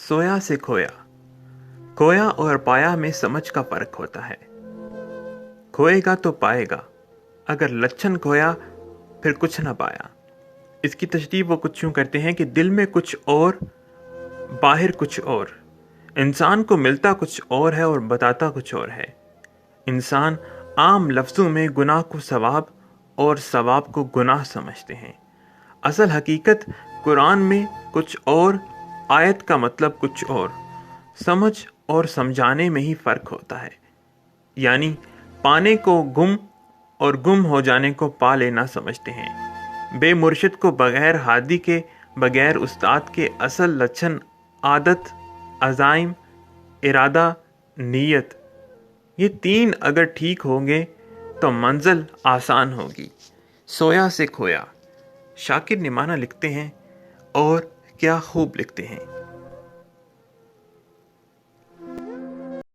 सोया से खोया। खोया और पाया में समझ का फर्क होता है। खोएगा तो पाएगा, अगर लच्छन खोया फिर कुछ ना पाया। इसकी तशरीह वो कुछ यूं करते हैं कि दिल में कुछ और, बाहर कुछ और। इंसान को मिलता कुछ और है और बताता कुछ और है। इंसान आम लफ्ज़ों में गुनाह को सवाब और सवाब को गुनाह समझते हैं। असल हकीकत कुरान में कुछ और, आयत का मतलब कुछ और। समझ और समझाने में ही फ़र्क होता है। यानी पाने को गुम और गुम हो जाने को पा लेना समझते हैं। बेमुर्शिद को बगैर हादी के, बगैर उस्ताद के असल लक्षण आदत, अज़ाइम, इरादा, नीयत, ये तीन अगर ठीक होंगे तो मंजिल आसान होगी। सोया से खोया। शाकिर निमाना लिखते हैं और क्या खूब लिखते हैं।